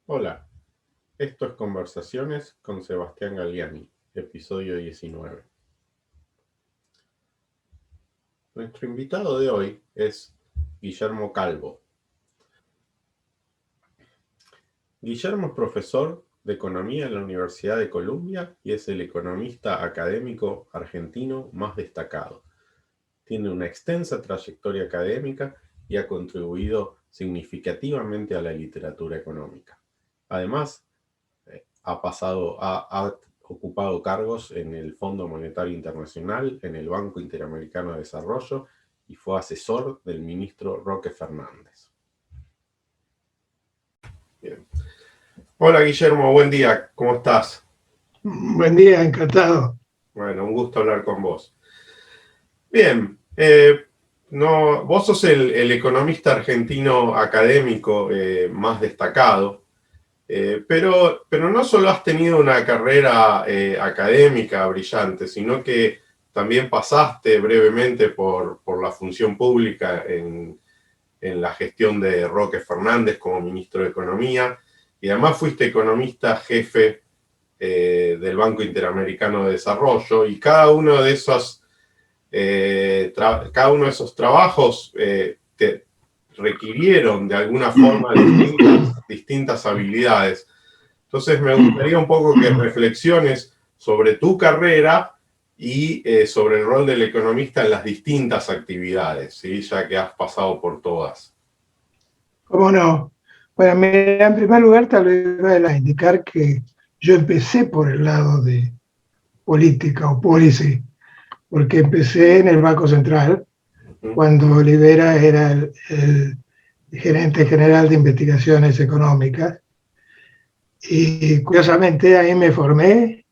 Hola, esto es Conversaciones con Sebastián Galliani, episodio 19. Nuestro invitado de hoy es Guillermo Calvo. Guillermo es profesor de Economía en la Universidad de Columbia y es el economista académico argentino más destacado. Tiene una extensa trayectoria académica y ha contribuido significativamente a la literatura económica. Además, ha ocupado cargos en el Fondo Monetario Internacional, en el Banco Interamericano de Desarrollo y fue asesor del ministro Roque Fernández. Bien. Hola Guillermo, buen día, ¿cómo estás? Buen día, encantado. Bueno, un gusto hablar con vos. Bien, vos sos el economista argentino académico más destacado. Pero no solo has tenido una carrera académica brillante, sino que también pasaste brevemente por la función pública en la gestión de Roque Fernández como ministro de Economía, y además fuiste economista jefe del Banco Interamericano de Desarrollo, y cada uno de esos trabajos te requirieron de alguna forma distintas habilidades. Entonces me gustaría un poco que reflexiones sobre tu carrera y sobre el rol del economista en las distintas actividades, ¿sí? Ya que has pasado por todas. ¿Cómo no? Bueno, mira, en primer lugar, tal vez vale a indicar que yo empecé por el lado de política o policy, porque empecé en el Banco Central, cuando Olivera era el gerente general de investigaciones económicas. Y curiosamente ahí me formé,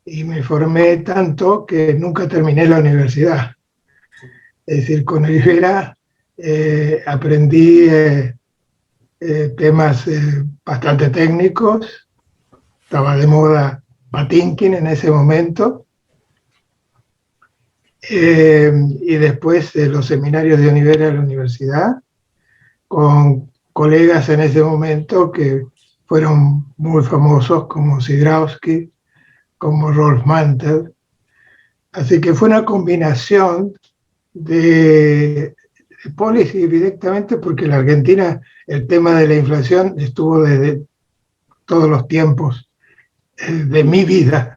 y me formé tanto que nunca terminé la universidad. Es decir, con Olivera aprendí temas bastante técnicos. Estaba de moda Patinkin en ese momento. Y después de los seminarios de Olivera en la universidad, con colegas en ese momento que fueron muy famosos, como Sidrausky, como Rolf Mantel. Así que fue una combinación de policy directamente, porque en la Argentina el tema de la inflación estuvo desde todos los tiempos de mi vida.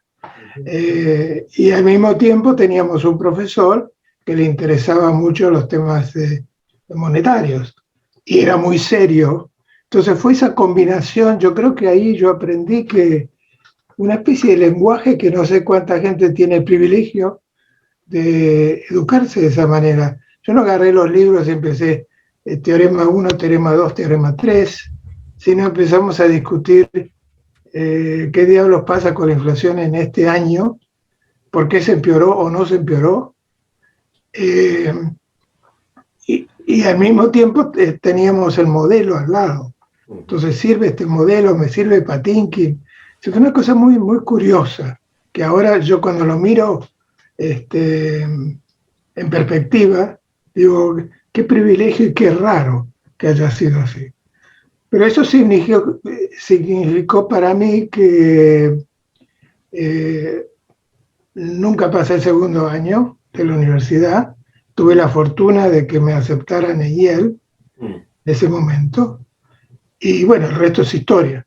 Y al mismo tiempo teníamos un profesor que le interesaba mucho los temas monetarios y era muy serio. Entonces fue esa combinación, yo creo que ahí yo aprendí que una especie de lenguaje que no sé cuánta gente tiene el privilegio de educarse de esa manera. Yo no agarré los libros y empecé teorema 1, teorema 2, teorema 3, sino empezamos a discutir qué diablos pasa con la inflación en este año, por qué se empeoró o no se empeoró. Y al mismo tiempo teníamos el modelo al lado. Entonces, ¿sirve este modelo? ¿Me sirve Patinkin? Fue una cosa muy, muy curiosa, que ahora yo cuando lo miro en perspectiva, digo, qué privilegio y qué raro que haya sido así. Pero eso significó para mí que nunca pasé el segundo año de la universidad. Tuve la fortuna de que me aceptaran en Yale en ese momento. Y bueno, el resto es historia.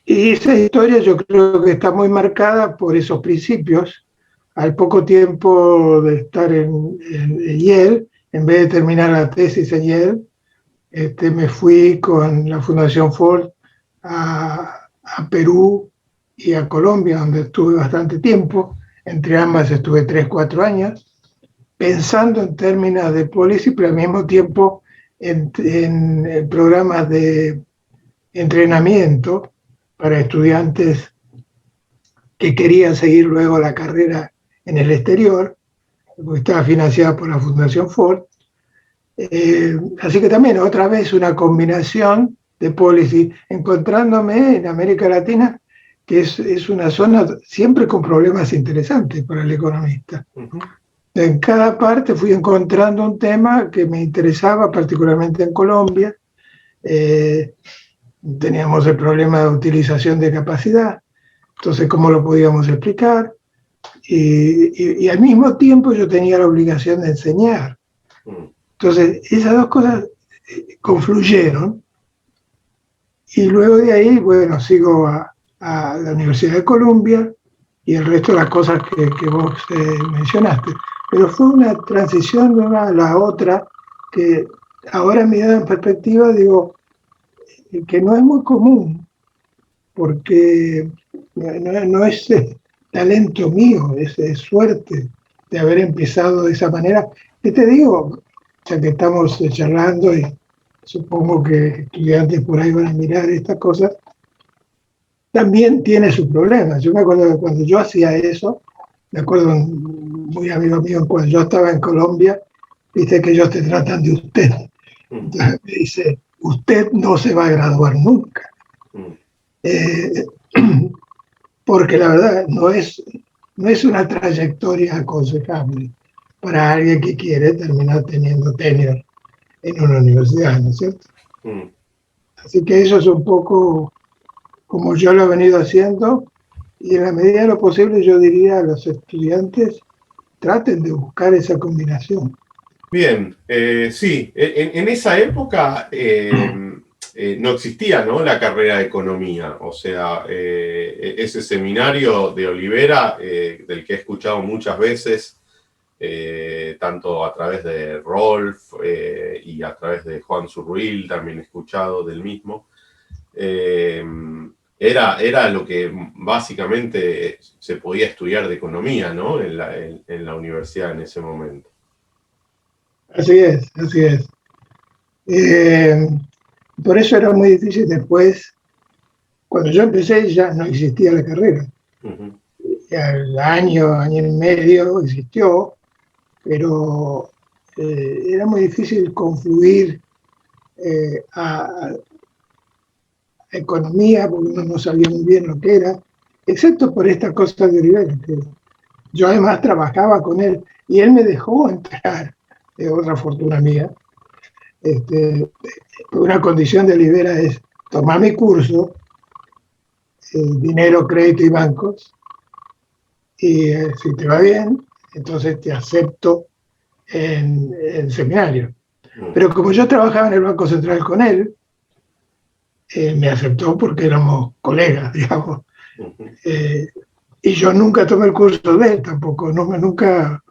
Y esa historia yo creo que está muy marcada por esos principios. Al poco tiempo de estar en Yale, en vez de terminar la tesis en Yale, me fui con la Fundación Ford a Perú y a Colombia, donde estuve bastante tiempo. Entre ambas estuve 3-4 años, pensando en términos de policy, pero al mismo tiempo en programas de entrenamiento para estudiantes que querían seguir luego la carrera en el exterior, porque estaba financiada por la Fundación Ford. Así que también otra vez una combinación de policy, encontrándome en América Latina, que es una zona siempre con problemas interesantes para el economista. En cada parte fui encontrando un tema que me interesaba, particularmente en Colombia, teníamos el problema de utilización de capacidad, entonces cómo lo podíamos explicar, y al mismo tiempo yo tenía la obligación de enseñar. Entonces esas dos cosas confluyeron, y luego de ahí, bueno, sigo a la Universidad de Columbia y el resto de las cosas que vos mencionaste. Pero fue una transición de una a la otra que ahora mirada en perspectiva digo que no es muy común, porque no es talento mío, es suerte de haber empezado de esa manera. ¿Qué te digo? Ya que estamos charlando y supongo que estudiantes por ahí van a mirar estas cosas, también tiene sus problemas. Yo me acuerdo que cuando yo hacía eso, me acuerdo muy amigo mío, cuando yo estaba en Colombia, viste que ellos te tratan de usted. Entonces me dice, usted no se va a graduar nunca. Porque la verdad no es una trayectoria aconsejable para alguien que quiere terminar teniendo tenure en una universidad, ¿no es cierto? Así que eso es un poco como yo lo he venido haciendo, y en la medida de lo posible yo diría a los estudiantes, traten de buscar esa combinación. Bien, sí, en esa época no existía, ¿no?, la carrera de economía, o sea, ese seminario de Olivera, del que he escuchado muchas veces, tanto a través de Rolf y a través de Juan Zurruil, también he escuchado del mismo, era lo que básicamente se podía estudiar de economía, ¿no?, en la universidad en ese momento. Así es, así es. Por eso era muy difícil después. Cuando yo empecé ya no existía la carrera. Al año y medio existió, pero era muy difícil confluir a economía, porque uno no sabía muy bien lo que era, excepto por esta cosa de Olivera, que yo además trabajaba con él, y él me dejó entrar, de otra fortuna mía. Una condición de Olivera es tomar mi curso, dinero, crédito y bancos, y si te va bien, entonces te acepto en el seminario. Pero como yo trabajaba en el Banco Central con él, me aceptó porque éramos colegas, digamos. Y yo nunca tomé el curso de él tampoco, nunca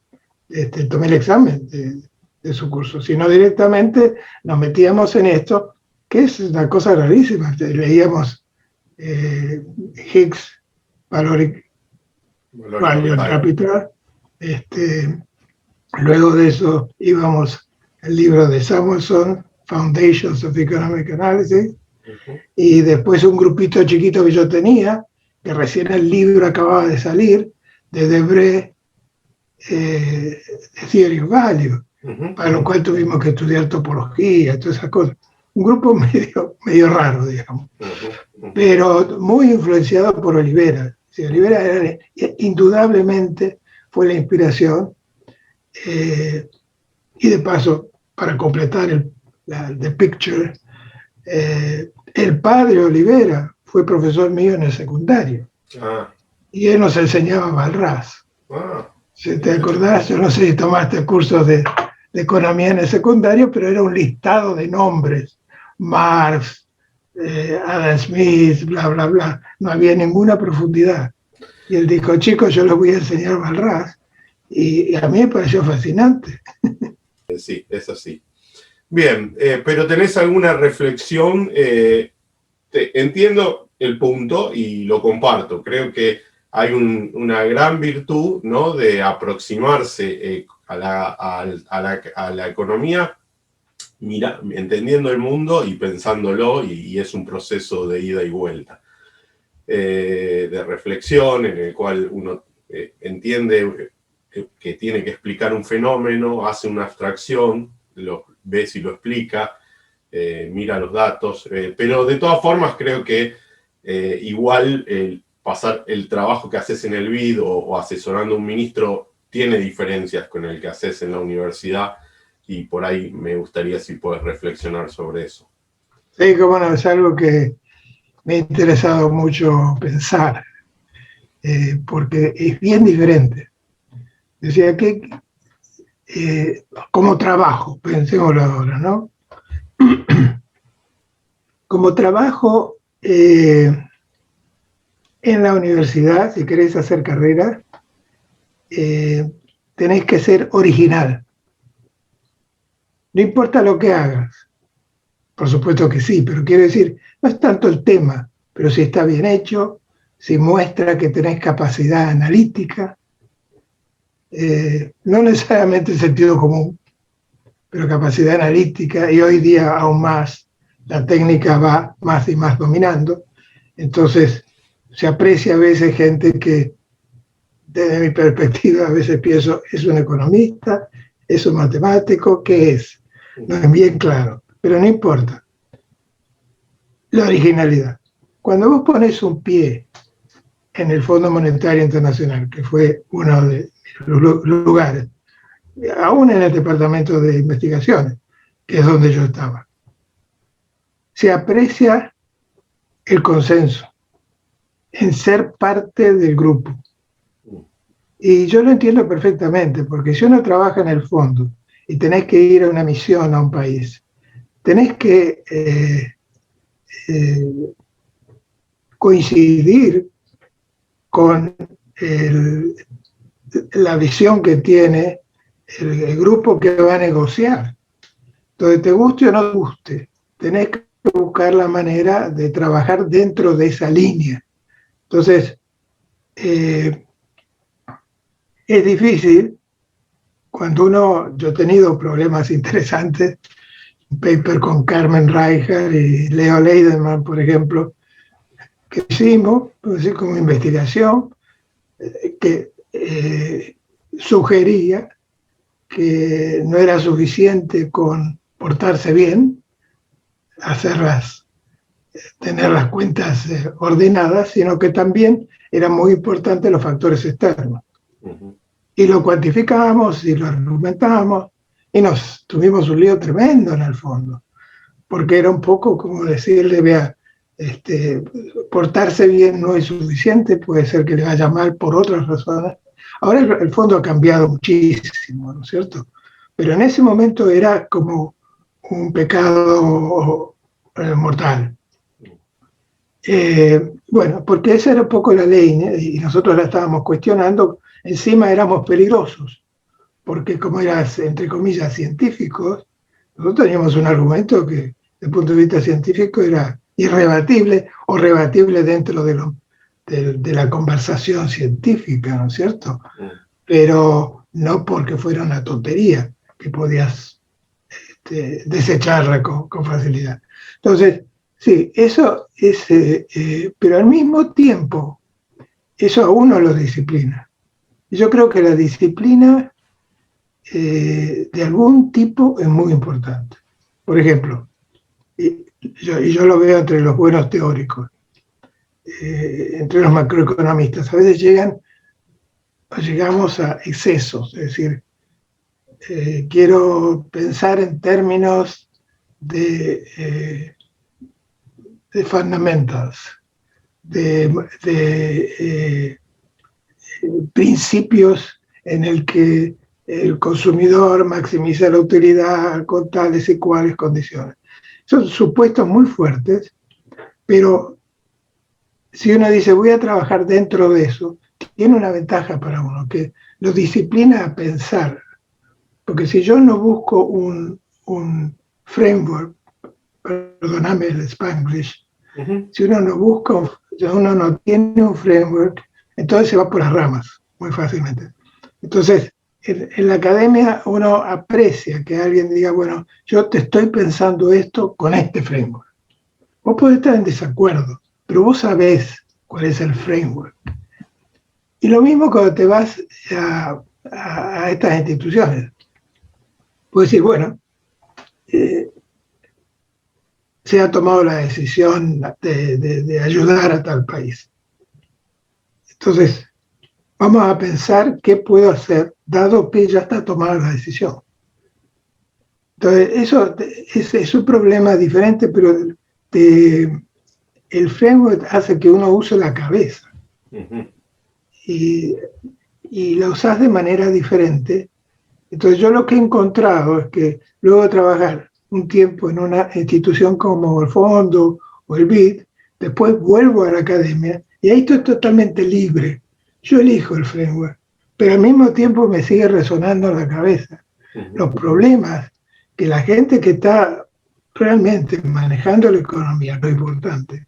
tomé el examen de su curso, sino directamente nos metíamos en esto, que es una cosa rarísima. Leíamos Higgs, Valoric Capital. Luego de eso íbamos al libro de Samuelson, Foundations of Economic Analysis, y después un grupito chiquito que yo tenía, que recién el libro acababa de salir, de Debré, Theory of Value, para lo cual tuvimos que estudiar topología, todas esas cosas. Un grupo medio raro, digamos, pero muy influenciado por Olivera. Sí, Olivera indudablemente fue la inspiración, y de paso, para completar the picture, el padre Olivera fue profesor mío en el secundario, y él nos enseñaba Malraux. Si te acordás, yo no sé si tomaste cursos de economía en el secundario, pero era un listado de nombres, Marx, Adam Smith, bla, bla, bla, no había ninguna profundidad. Y él dijo, chicos, yo les voy a enseñar Malraux, y a mí me pareció fascinante. Sí, es así. Bien, pero ¿tenés alguna reflexión? Entiendo el punto y lo comparto. Creo que hay una gran virtud, ¿no?, de aproximarse a la economía, entendiendo el mundo y pensándolo, y es un proceso de ida y vuelta, de reflexión en el cual uno entiende que tiene que explicar un fenómeno, hace una abstracción, lo ve si lo explica, mira los datos, pero de todas formas creo que igual pasar el trabajo que haces en el BID o asesorando a un ministro tiene diferencias con el que haces en la universidad, y por ahí me gustaría si puedes reflexionar sobre eso. Sí, cómo no, es algo que me ha interesado mucho pensar, porque es bien diferente. Decía que como trabajo, pensémoslo ahora, ¿no? Como trabajo en la universidad, si queréis hacer carrera, tenéis que ser original. No importa lo que hagas, por supuesto que sí, pero quiero decir, no es tanto el tema, pero si está bien hecho, si muestra que tenés capacidad analítica, no necesariamente sentido común, pero capacidad analítica, y hoy día aún más, la técnica va más y más dominando. Entonces, se aprecia a veces gente que, desde mi perspectiva, a veces pienso, ¿es un economista? ¿Es un matemático? ¿Qué es? No es bien claro, pero no importa. La originalidad. Cuando vos pones un pie en el Fondo Monetario Internacional, que fue uno de los lugares, aún en el departamento de investigaciones, que es donde yo estaba, se aprecia el consenso en ser parte del grupo. Y yo lo entiendo perfectamente, porque si uno trabaja en el fondo y tenés que ir a una misión a un país, tenés que coincidir con la visión que tiene el grupo que va a negociar. Entonces, te guste o no te guste, tenés que buscar la manera de trabajar dentro de esa línea. Entonces, es difícil cuando yo he tenido problemas interesantes, un paper con Carmen Reicher y Leo Leiderman, por ejemplo, que hicimos, así como investigación, que sugería que no era suficiente con portarse bien, tener las cuentas ordenadas, sino que también eran muy importantes los factores externos. Y lo cuantificábamos y lo argumentábamos y nos tuvimos un lío tremendo en el fondo, porque era un poco como decirle, vea, portarse bien no es suficiente, puede ser que le vaya mal por otras razones. Ahora el fondo ha cambiado muchísimo, ¿no es cierto? Pero en ese momento era como un pecado mortal. Bueno, porque esa era un poco la ley, ¿eh? Y nosotros la estábamos cuestionando, encima éramos peligrosos, porque como eras, entre comillas, científicos, nosotros teníamos un argumento que, desde el punto de vista científico, era irrebatible o rebatible dentro de la conversación científica, ¿no es cierto? Pero no porque fuera una tontería que podías desecharla con facilidad. Entonces, sí, eso es, pero al mismo tiempo, eso a uno lo disciplina. Yo creo que la disciplina de algún tipo es muy importante. Por ejemplo, y yo lo veo entre los buenos teóricos, entre los macroeconomistas, a veces llegamos a excesos, es decir, quiero pensar en términos de fundamentals, de principios en el que el consumidor maximiza la utilidad con tales y cuales condiciones. Son supuestos muy fuertes, pero si uno dice voy a trabajar dentro de eso, tiene una ventaja para uno, que lo disciplina a pensar. Porque si yo no busco un framework, perdóname el Spanglish, si uno no busca, uno no tiene un framework, entonces se va por las ramas muy fácilmente. Entonces, en la academia uno aprecia que alguien diga, bueno, yo te estoy pensando esto con este framework. Vos podés estar en desacuerdo, pero vos sabés cuál es el framework. Y lo mismo cuando te vas a estas instituciones. Puedes decir, bueno, se ha tomado la decisión de ayudar a tal país. Entonces, vamos a pensar qué puedo hacer, dado que ya está tomada la decisión. Entonces, eso es un problema diferente, pero el framework hace que uno use la cabeza y, y la usas de manera diferente. Entonces yo lo que he encontrado es que luego de trabajar un tiempo en una institución como el Fondo o el BID, después vuelvo a la academia y ahí estoy totalmente libre. Yo elijo el framework, pero al mismo tiempo me sigue resonando en la cabeza los problemas que la gente que está realmente manejando la economía, lo importante,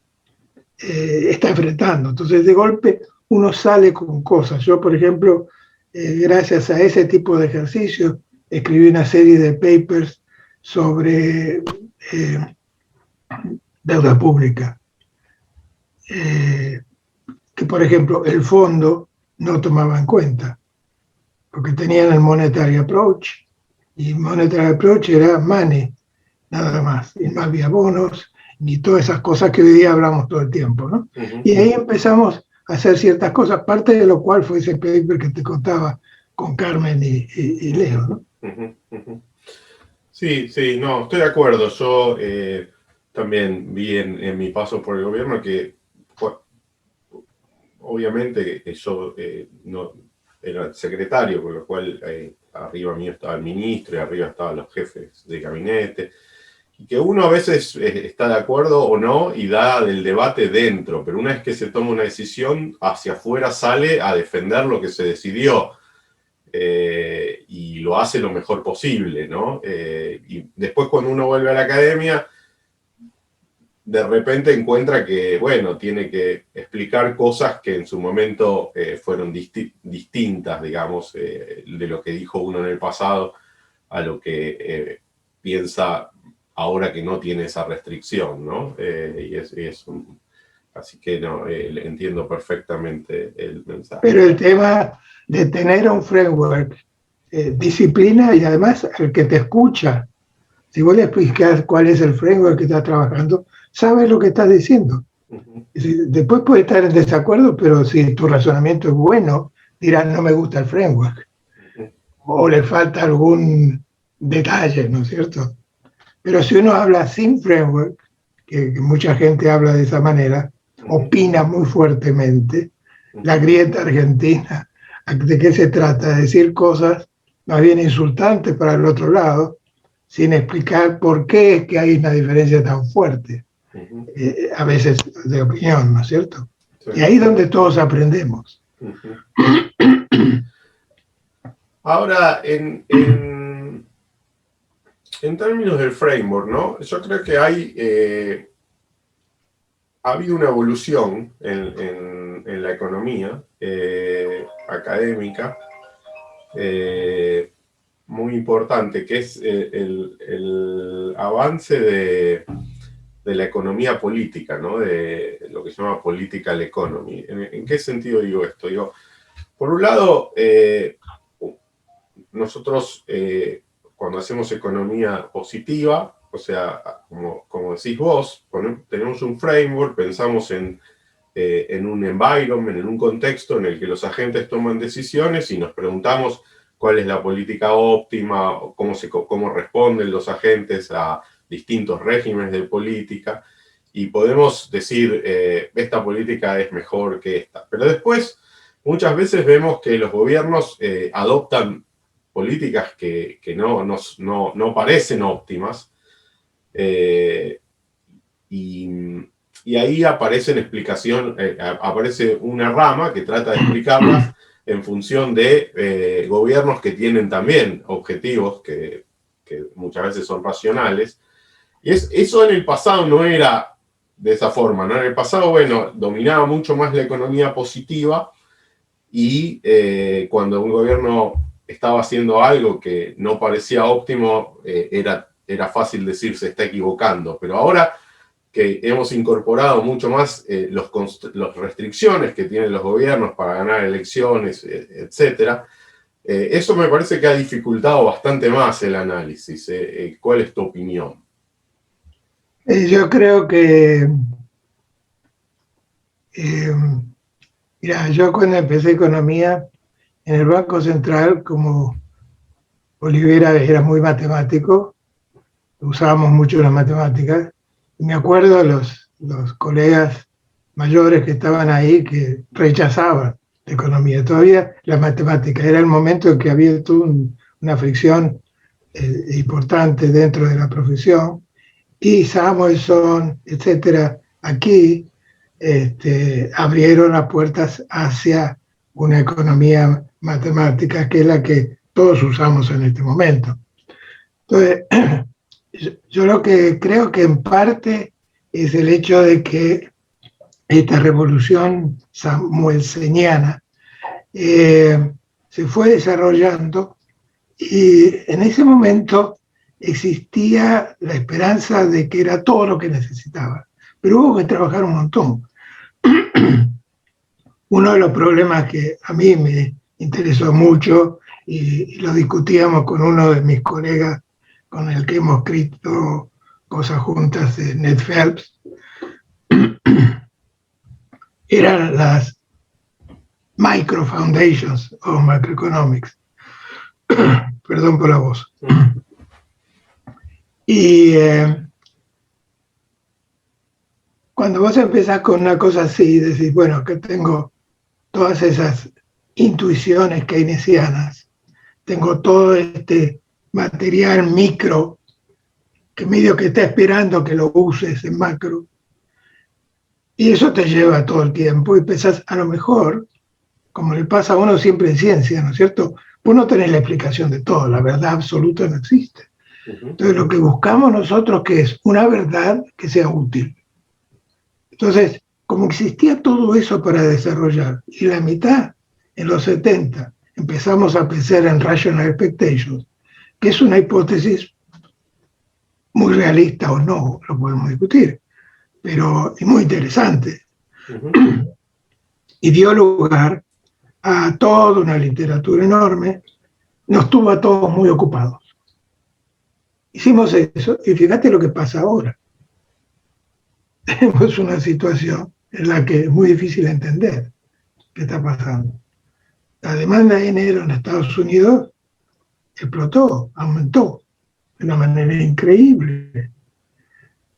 está enfrentando. Entonces, de golpe, uno sale con cosas. Yo, por ejemplo, gracias a ese tipo de ejercicios, escribí una serie de papers sobre deuda pública, que, por ejemplo, el fondo no tomaba en cuenta, porque tenían el monetary approach, y monetary approach era money, nada más, y no había bonos, ni todas esas cosas que hoy día hablamos todo el tiempo, ¿no? Y ahí empezamos a hacer ciertas cosas, parte de lo cual fue ese paper que te contaba con Carmen y Leo, ¿no? Sí, sí, no, estoy de acuerdo. Yo también vi en mi paso por el gobierno que, obviamente, yo no era secretario, con lo cual arriba mío estaba el ministro y arriba estaban los jefes de gabinete, y que uno a veces está de acuerdo o no y da del debate dentro, pero una vez que se toma una decisión, hacia afuera sale a defender lo que se decidió. Y lo hace lo mejor posible, ¿no? Y después cuando uno vuelve a la academia, de repente encuentra que, bueno, tiene que explicar cosas que en su momento fueron distintas, digamos, de lo que dijo uno en el pasado a lo que piensa ahora que no tiene esa restricción, ¿no? Así que no, entiendo perfectamente el mensaje. Pero el tema de tener un framework, disciplina y además el que te escucha, si vos le explicas cuál es el framework que estás trabajando, sabes lo que estás diciendo. Después puede estar en desacuerdo, pero si tu razonamiento es bueno, dirán no me gusta el framework. O le falta algún detalle, ¿no es cierto? Pero si uno habla sin framework, que mucha gente habla de esa manera, opina muy fuertemente, la grieta argentina, ¿de qué se trata? De decir cosas más bien insultantes para el otro lado, sin explicar por qué es que hay una diferencia tan fuerte, a veces de opinión, ¿no es cierto? Sí. Y ahí es donde todos aprendemos. Ahora, en términos del framework, ¿no? Yo creo que ha habido una evolución en la economía académica muy importante, que es el avance de la economía política, ¿no? De lo que se llama political economy. ¿En qué sentido digo esto? Digo, por un lado, nosotros cuando hacemos economía positiva, o sea, como decís vos, tenemos un framework, pensamos en un environment, en un contexto en el que los agentes toman decisiones y nos preguntamos cuál es la política óptima, cómo responden los agentes a distintos regímenes de política, y podemos decir, esta política es mejor que esta. Pero después, muchas veces vemos que los gobiernos adoptan políticas que no parecen óptimas, y ahí aparece una rama que trata de explicarlas en función de gobiernos que tienen también objetivos que muchas veces son racionales. Y eso en el pasado no era de esa forma, ¿no? En el pasado, bueno, dominaba mucho más la economía positiva, y cuando un gobierno estaba haciendo algo que no parecía óptimo, era fácil decir se está equivocando. Pero ahora que hemos incorporado mucho más las restricciones que tienen los gobiernos para ganar elecciones, etc., eso me parece que ha dificultado bastante más el análisis. ¿Cuál es tu opinión? Yo creo que, mira, yo cuando empecé economía en el Banco Central, como Olivera era muy matemático, usábamos mucho las matemáticas, y me acuerdo los colegas mayores que estaban ahí que rechazaban la economía. Todavía la matemática era el momento en que había toda una fricción importante dentro de la profesión, y Samuelson, etcétera, aquí abrieron las puertas hacia una economía matemática que es la que todos usamos en este momento. Entonces, yo lo que creo que en parte es el hecho de que esta revolución samuelseniana se fue desarrollando, y en ese momento existía la esperanza de que era todo lo que necesitaba, pero hubo que trabajar un montón. Uno de los problemas que a mí me interesó mucho, y lo discutíamos con uno de mis colegas con el que hemos escrito cosas juntas, Ned Phelps, eran las micro foundations o macroeconomics. Perdón por la voz. Y cuando vos empezás con una cosa así, decís, bueno, que tengo todas esas intuiciones keynesianas, tengo todo este material micro que medio que está esperando que lo uses en macro, y eso te lleva todo el tiempo, y pensás, a lo mejor, como le pasa a uno siempre en ciencia, ¿no es cierto? Vos no tenés la explicación de todo, la verdad absoluta no existe. Entonces lo que buscamos nosotros que es una verdad que sea útil. Entonces, como existía todo eso para desarrollar, y la mitad en los 70 empezamos a pensar en rational expectations, que es una hipótesis muy realista o no, lo podemos discutir, pero es muy interesante. Y dio lugar a toda una literatura enorme, nos tuvo a todos muy ocupados. Hicimos eso, y fíjate lo que pasa ahora. Tenemos una situación en la que es muy difícil entender qué está pasando. La demanda de dinero en Estados Unidos explotó, aumentó de una manera increíble.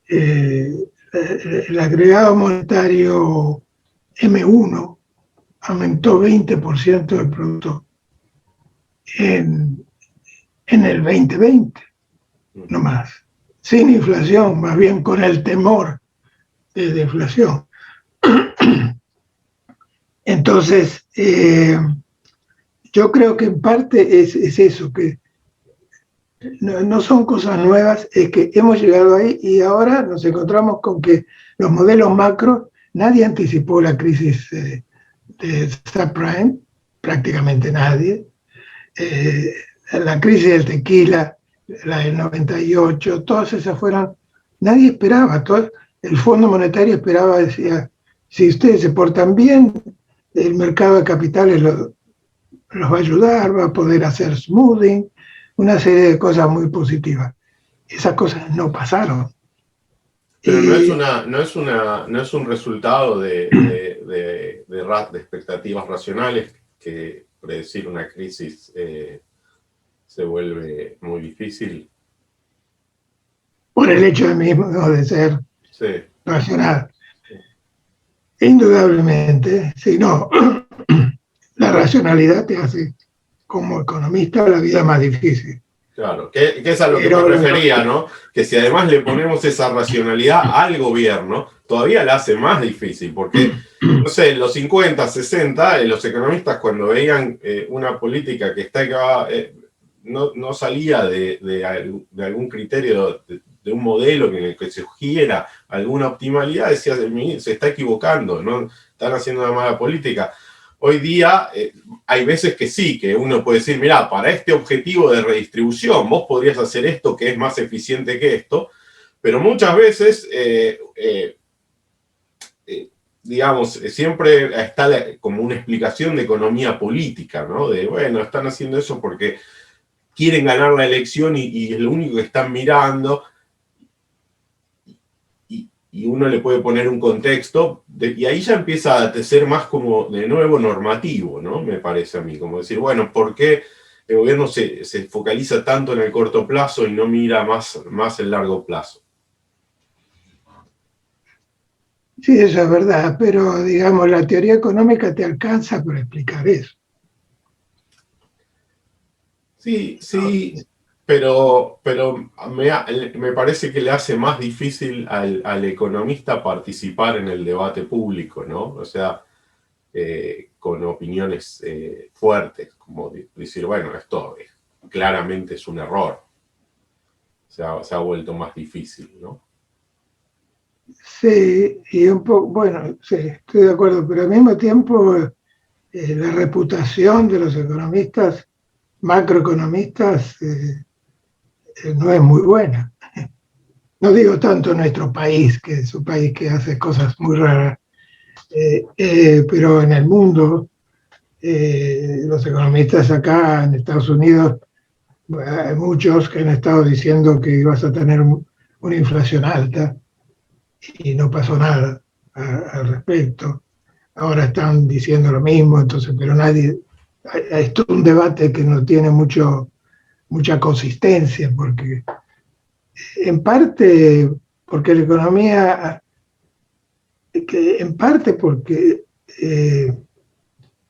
El agregado monetario M1 aumentó 20% del producto en el 2020, no más, sin inflación, más bien con el temor de inflación. Entonces, yo creo que en parte es eso, que no son cosas nuevas, es que hemos llegado ahí y ahora nos encontramos con que los modelos macro, nadie anticipó la crisis de subprime, prácticamente nadie. La crisis del tequila, la del 98, todas esas fueron, nadie esperaba, el Fondo Monetario esperaba, decía, si ustedes se portan bien, el mercado de capitales los va a ayudar, va a poder hacer smoothing, una serie de cosas muy positivas. Esas cosas no pasaron. Pero no es un resultado de expectativas racionales que predecir una crisis se vuelve muy difícil. Por el hecho mismo de ser racional. Indudablemente, si no, la racionalidad te hace, como economista, la vida más difícil. Claro, que es a lo que me refería, ¿no? Que si además le ponemos esa racionalidad al gobierno, todavía la hace más difícil, porque, no sé, en los 50, 60, los economistas cuando veían una política que no salía de algún criterio, de un modelo en el que se sugiera alguna optimalidad, decía, se está equivocando, ¿no? Están haciendo una mala política. Hoy día hay veces que sí, que uno puede decir, mirá, para este objetivo de redistribución vos podrías hacer esto que es más eficiente que esto, pero muchas veces, digamos, siempre está como una explicación de economía política, ¿no? De, bueno, están haciendo eso porque quieren ganar la elección y es lo único que están mirando. Y uno le puede poner un contexto, y ahí ya empieza a ser más como, de nuevo, normativo, ¿no? Me parece a mí, como decir, bueno, ¿por qué el gobierno se focaliza tanto en el corto plazo y no mira más el largo plazo? Sí, eso es verdad, pero digamos, la teoría económica te alcanza para explicar eso. Sí, sí, pero me parece que le hace más difícil al economista participar en el debate público, ¿no? O sea, con opiniones fuertes, como decir, bueno, esto claramente es un error. Se ha vuelto más difícil, ¿no? Sí, y un poco, bueno, sí, estoy de acuerdo, pero al mismo tiempo la reputación de los economistas, macroeconomistas, no es muy buena. No digo tanto en nuestro país, que es un país que hace cosas muy raras, pero en el mundo, los economistas acá en Estados Unidos, hay muchos que han estado diciendo que ibas a tener una inflación alta y no pasó nada al respecto. Ahora están diciendo lo mismo, entonces, pero nadie, esto es un debate que no tiene mucha consistencia, porque en parte, porque la economía, que en parte porque,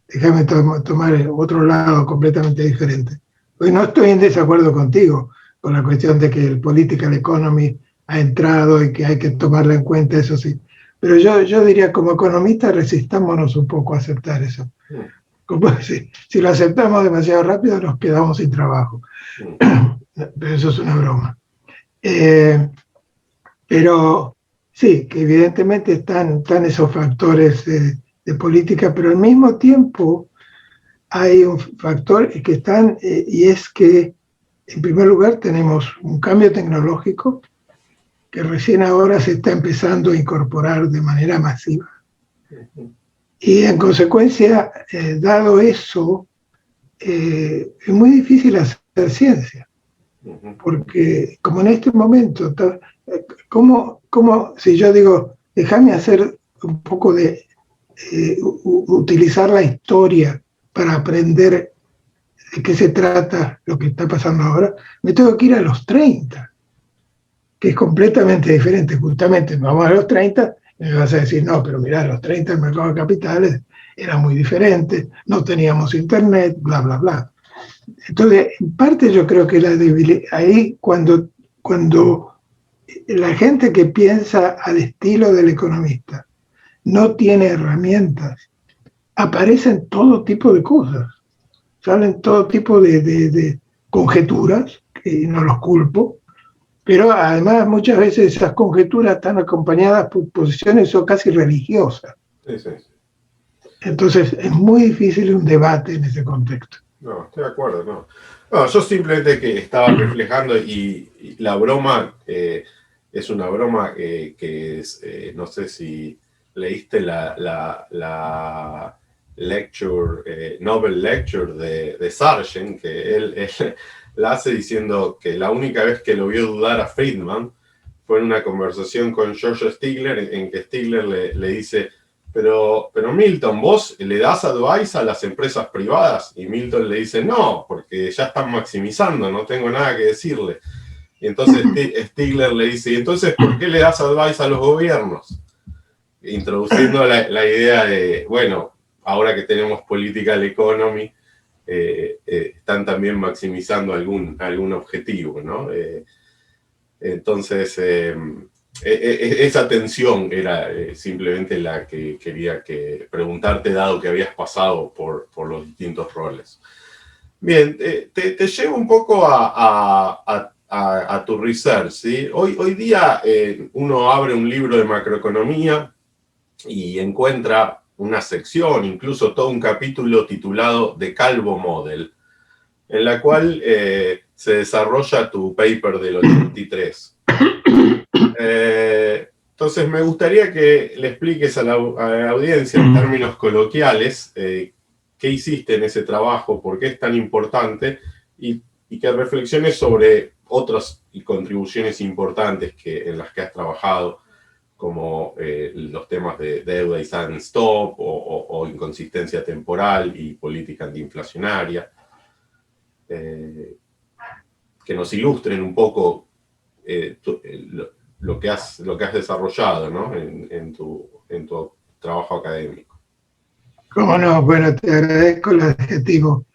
déjame tomar otro lado completamente diferente. Hoy no estoy en desacuerdo contigo con la cuestión de que el political economy ha entrado y que hay que tomarla en cuenta, eso sí. Pero yo diría, como economistas, resistámonos un poco a aceptar eso. Mm, Como si lo aceptamos demasiado rápido, nos quedamos sin trabajo. mm, Pero eso es una broma. Eh, pero sí, que evidentemente están esos factores de política, pero al mismo tiempo hay un factor que están, y es que, en primer lugar, tenemos un cambio tecnológico que recién ahora se está empezando a incorporar de manera masiva. mm, Y en consecuencia, dado eso, es muy difícil hacer ciencia, mm, porque como en este momento, si yo digo, déjame hacer un poco de, utilizar la historia para aprender de qué se trata lo que está pasando ahora, me tengo que ir a los 30, que es completamente diferente. Justamente vamos a los 30 y me vas a decir, no, pero mira, a los 30 el mercado de capitales era muy diferente, no teníamos internet, bla, bla, bla. Entonces, en parte yo creo que la debilidad, ahí cuando la gente que piensa al estilo del economista no tiene herramientas, aparecen todo tipo de cosas, salen todo tipo de conjeturas, que no los culpo, pero además muchas veces esas conjeturas están acompañadas por posiciones son casi religiosas. sí, sí. Entonces es muy difícil un debate en ese contexto. No, estoy de acuerdo, no. No, yo simplemente que estaba reflejando y la broma es una broma que es, no sé si leíste la lecture, Nobel Lecture de Sargent, que él la hace diciendo que la única vez que lo vio dudar a Friedman fue en una conversación con George Stigler, en que Stigler le dice, pero Milton, ¿vos le das advice a las empresas privadas? Y Milton le dice, no, porque ya están maximizando, no tengo nada que decirle. Y entonces Stigler le dice, ¿y entonces por qué le das advice a los gobiernos? Introduciendo la idea de, bueno, ahora que tenemos political economy, están también maximizando algún objetivo, ¿no? Entonces, esa tensión era simplemente la que quería preguntarte, dado que habías pasado por los distintos roles. Bien, te llevo un poco a tu research, ¿sí? Hoy día uno abre un libro de macroeconomía y encuentra una sección, incluso todo un capítulo titulado The Calvo Model, en la cual se desarrolla tu paper del 83. Entonces me gustaría que le expliques a la audiencia en términos coloquiales qué hiciste en ese trabajo, por qué es tan importante y que reflexiones sobre otras contribuciones importantes en las que has trabajado, como los temas de deuda y sudden stop o inconsistencia temporal y política antiinflacionaria. Que nos ilustren un poco lo que has desarrollado, ¿no? en tu trabajo académico. ¿Cómo no? Bueno, te agradezco el adjetivo.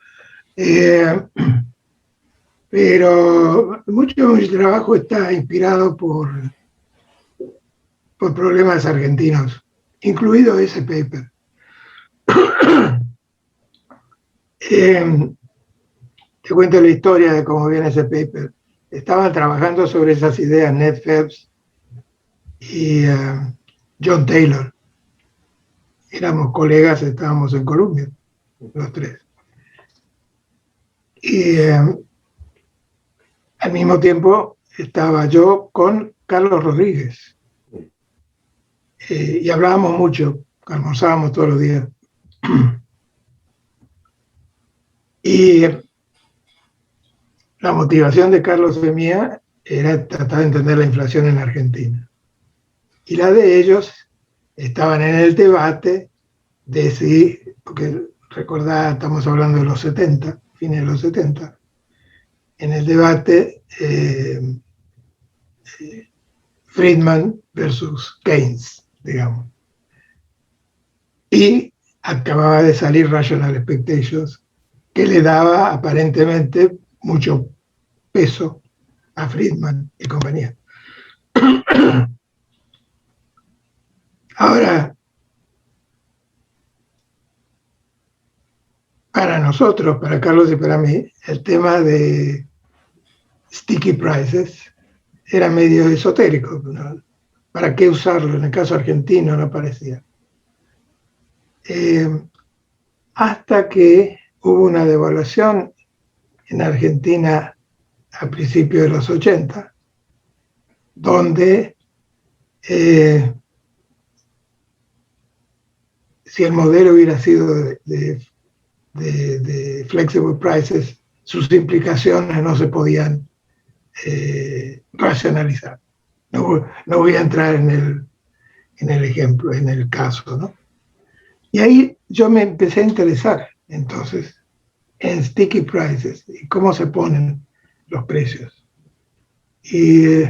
Pero mucho de mi trabajo está inspirado por problemas argentinos, incluido ese paper. Te cuento la historia de cómo viene ese paper. Estaban trabajando sobre esas ideas Ned Phelps y John Taylor. Éramos colegas, estábamos en Columbia, los tres. Y al mismo tiempo estaba yo con Carlos Rodríguez. Y hablábamos mucho, almorzábamos todos los días. Y la motivación de Carlos y mía era tratar de entender la inflación en Argentina. Y la de ellos estaban en el debate de si, porque recordá, estamos hablando de los 70, fines de los 70, en el debate Friedman versus Keynes, digamos. Y acababa de salir Rational Expectations, que le daba aparentemente mucho peso a Friedman y compañía. Ahora, para nosotros, para Carlos y para mí, el tema de sticky prices era medio esotérico, ¿no? ¿Para qué usarlo? En el caso argentino no parecía. Hasta que hubo una devaluación en Argentina a principios de los 80, donde si el modelo hubiera sido de flexible prices, sus implicaciones no se podían racionalizar. No voy a entrar en el ejemplo, en el caso, ¿no? Y ahí yo me empecé a interesar, entonces, en sticky prices y cómo se ponen los precios. Y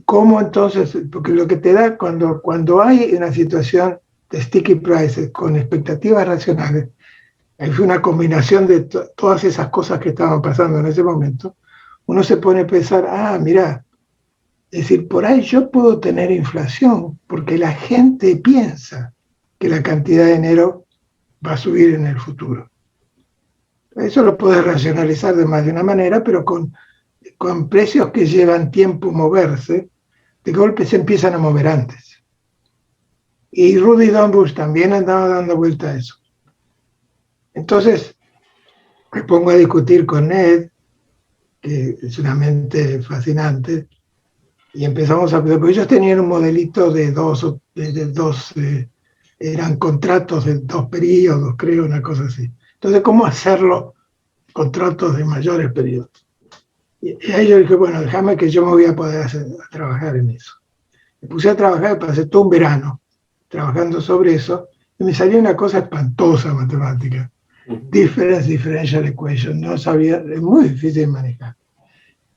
cómo entonces, porque lo que te da cuando hay una situación de sticky prices con expectativas racionales, ahí fue una combinación de todas esas cosas que estaban pasando en ese momento, uno se pone a pensar, mira, es decir, por ahí yo puedo tener inflación porque la gente piensa que la cantidad de dinero va a subir en el futuro. Eso lo puedes racionalizar de más de una manera, pero con precios que llevan tiempo moverse, de golpe se empiezan a mover antes. Y Rudy Dombush también andaba dando vuelta a eso. Entonces, me pongo a discutir con Ned, que es una mente fascinante, y empezamos a... Porque ellos tenían un modelito de dos eran contratos de 2 periodos, creo, una cosa así. Entonces, ¿cómo hacerlo contratos de mayores periodos? Y ahí yo dije, bueno, déjame que yo me voy a poder a trabajar en eso. Me puse a trabajar, pasé todo un verano trabajando sobre eso, y me salió una cosa espantosa matemática. Differential equation, no sabía, es muy difícil de manejar.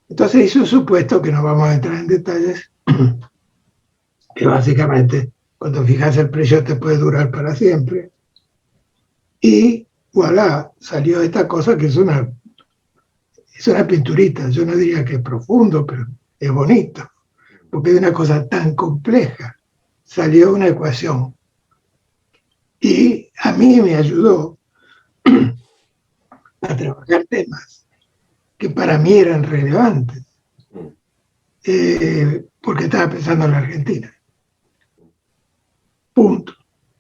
Entonces hice un supuesto, que no vamos a entrar en detalles, que básicamente cuando fijas el precio te puede durar para siempre. Y voilà, salió esta cosa que es una pinturita. Yo no diría que es profundo, pero es bonito, porque de una cosa tan compleja salió una ecuación. Y a mí me ayudó a trabajar temas que para mí eran relevantes, porque estaba pensando en la Argentina. Punto.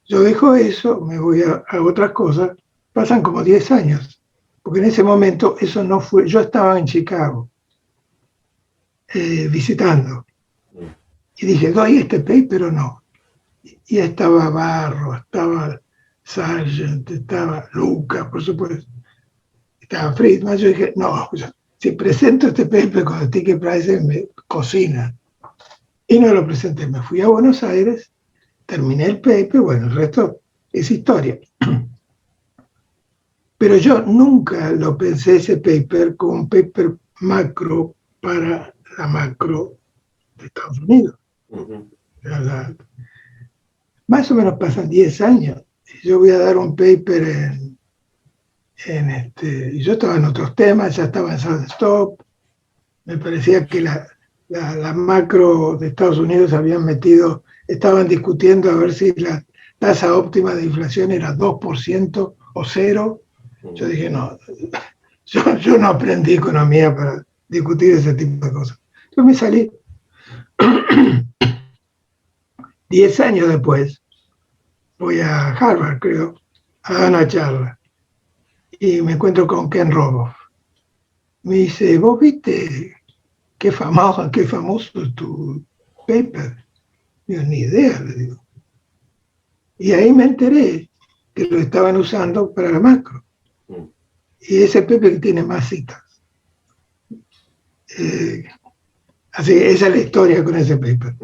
Yo dejo eso, me voy a otras cosas, pasan como 10 años, porque en ese momento eso no fue, yo estaba en Chicago visitando, y dije, ¿doy este paper o no? Y estaba Barro, estaba Sargent, estaba Luca, por supuesto, estaba Friedman. Yo dije, no, si presento este paper con sticky prices me cocina. Y no lo presenté, me fui a Buenos Aires, terminé el paper, bueno, el resto es historia. Pero yo nunca lo pensé ese paper como un paper macro para la macro de Estados Unidos. Más o menos pasan 10 años. Y yo voy a dar un paper y yo estaba en otros temas, ya estaba en SunStop. Me parecía que la macro de Estados Unidos estaban discutiendo a ver si la tasa óptima de inflación era 2% o 0. Yo dije, no, yo no aprendí economía para discutir ese tipo de cosas. Yo me salí. 10 años después, voy a Harvard, creo, a dar una charla. Y me encuentro con Ken Rogoff. Me dice, ¿vos viste qué famoso es tu paper? Yo ni idea, le digo. Y ahí me enteré que lo estaban usando para la macro. Y ese paper tiene más citas. Así, esa es la historia con ese paper.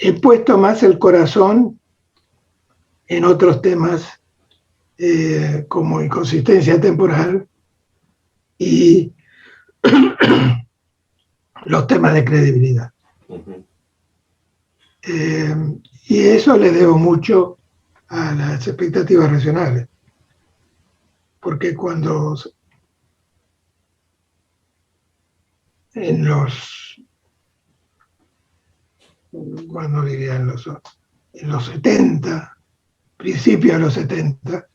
He puesto más el corazón en otros temas como inconsistencia temporal y los temas de credibilidad. Y eso le debo mucho a las expectativas racionales, porque cuando en los 70, principios de los 70,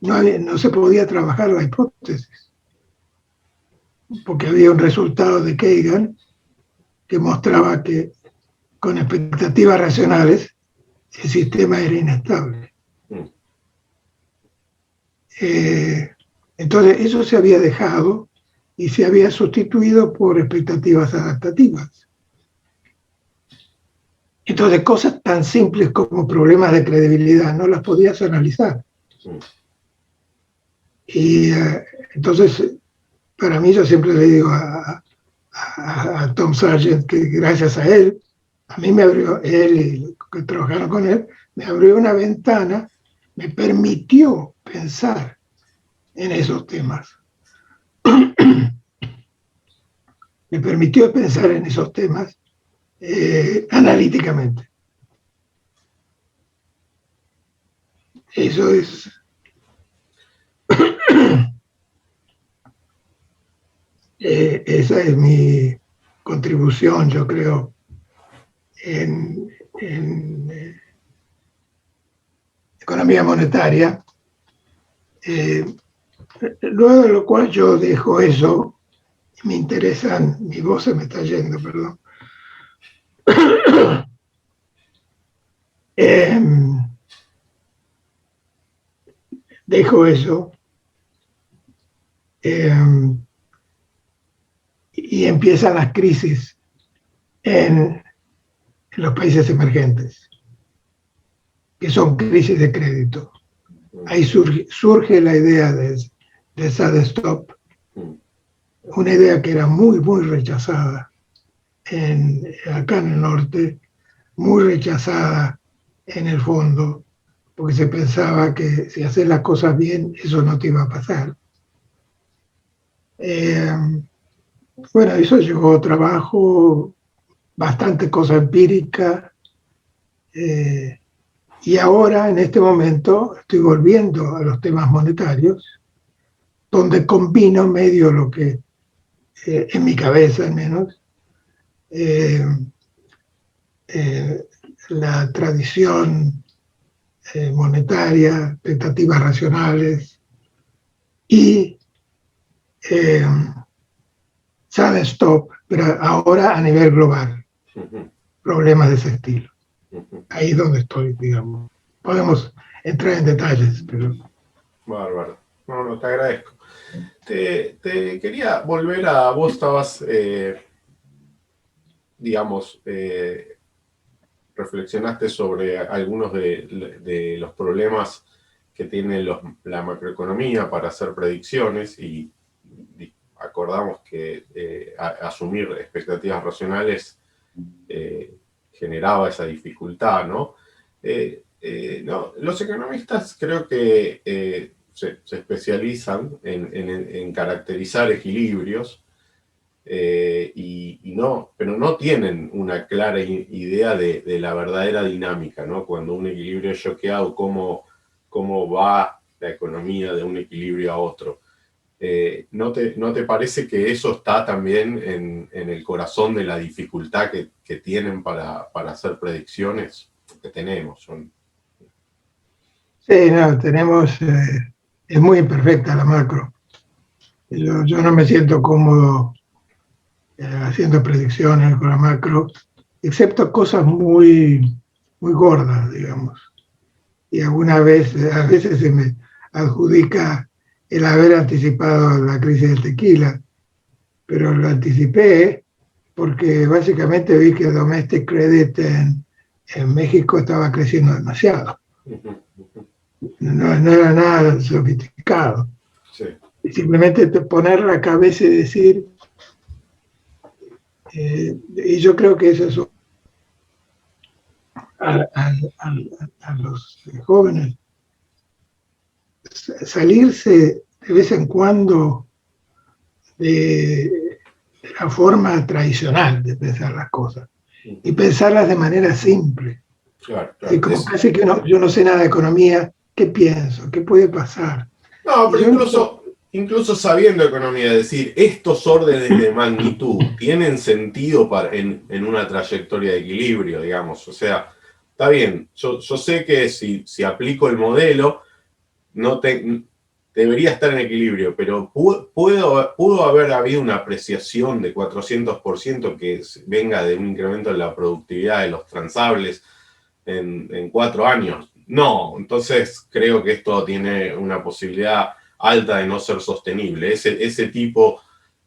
no se podía trabajar la hipótesis, porque había un resultado de Kagan que mostraba que con expectativas racionales el sistema era inestable. Entonces eso se había dejado y se había sustituido por expectativas adaptativas. Entonces cosas tan simples como problemas de credibilidad no las podías analizar. Y entonces, para mí, yo siempre le digo a Tom Sargent que gracias a él, a mí me abrió, él y los que trabajaron con él, me abrió una ventana, me permitió pensar en esos temas. Me permitió pensar en esos temas analíticamente. Eso es... esa es mi contribución, yo creo, en economía monetaria. Luego de lo cual yo dejo eso, me interesan, mi voz se me está yendo, perdón. Dejo eso y empiezan las crisis en los países emergentes, que son crisis de crédito. Ahí surge la idea de SunStop, una idea que era muy, muy rechazada acá en el norte, muy rechazada en el fondo, porque se pensaba que si haces las cosas bien, eso no te iba a pasar. Bueno, eso llevó trabajo, bastante cosa empírica, y ahora, en este momento, estoy volviendo a los temas monetarios, donde combino medio lo que, en mi cabeza al menos, la tradición monetaria, expectativas racionales y SunStop, pero ahora a nivel global, problemas de ese estilo. Ahí es donde estoy, digamos. Podemos entrar en detalles, pero... Bárbaro. No, te agradezco. Te quería volver a... Vos estabas, digamos, reflexionaste sobre algunos de los problemas que tiene la macroeconomía para hacer predicciones y acordamos que asumir expectativas racionales generaba esa dificultad, ¿no? No, los economistas creo que se especializan en caracterizar equilibrios pero no tienen una clara idea de la verdadera dinámica, ¿no? Cuando un equilibrio es choqueado, cómo va la economía de un equilibrio a otro. ¿No te parece que eso está también en el corazón de la dificultad que tienen para hacer predicciones? Que tenemos. Sí, no, es muy imperfecta la macro. Yo no me siento cómodo haciendo predicciones con la macro, excepto cosas muy, muy gordas, digamos. Y a veces se me adjudica el haber anticipado la crisis del tequila, pero lo anticipé porque básicamente vi que el domestic credit en México estaba creciendo demasiado. No era nada sofisticado. Sí. Simplemente poner la cabeza y decir, y yo creo que eso es a los jóvenes, salirse de vez en cuando de la forma tradicional de pensar las cosas y pensarlas de manera simple. Claro. Y como casi que yo no sé nada de economía, ¿qué pienso? ¿Qué puede pasar? No, pero incluso sabiendo economía, decir, estos órdenes de magnitud tienen sentido en una trayectoria de equilibrio, digamos. O sea, está bien, yo sé que si aplico el modelo, debería estar en equilibrio, pero pudo haber habido una apreciación de 400% que venga de un incremento en la productividad de los transables en 4 años. No, entonces creo que esto tiene una posibilidad alta de no ser sostenible. Ese tipo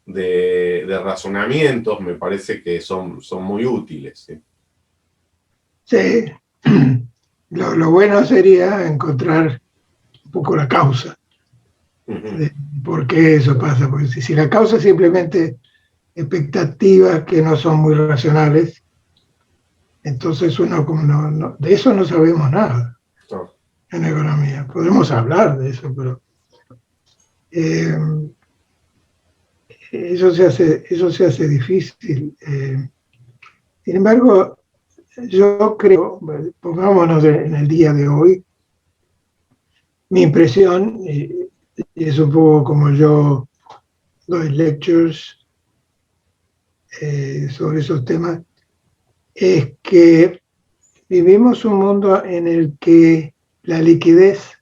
de razonamientos me parece que son muy útiles. Sí. Lo bueno sería encontrar un poco la causa de por qué eso pasa. Porque si la causa es simplemente expectativas que no son muy racionales, entonces uno como de eso no sabemos nada en economía. Podemos hablar de eso, pero eso se hace difícil. Sin embargo, yo creo, pongámonos en el día de hoy, mi impresión, y es un poco como yo doy lectures sobre esos temas, es que vivimos un mundo en el que la liquidez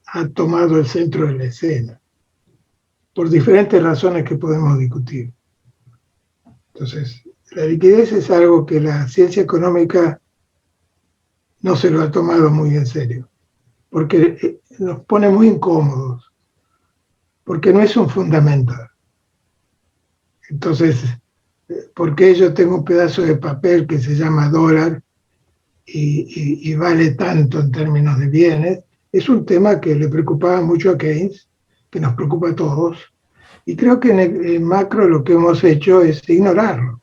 ha tomado el centro de la escena, por diferentes razones que podemos discutir. Entonces, la liquidez es algo que la ciencia económica no se lo ha tomado muy en serio, porque nos pone muy incómodos, porque no es un fundamental. Entonces, ¿por qué yo tengo un pedazo de papel que se llama dólar y vale tanto en términos de bienes? Es un tema que le preocupaba mucho a Keynes, que nos preocupa a todos, y creo que en macro lo que hemos hecho es ignorarlo.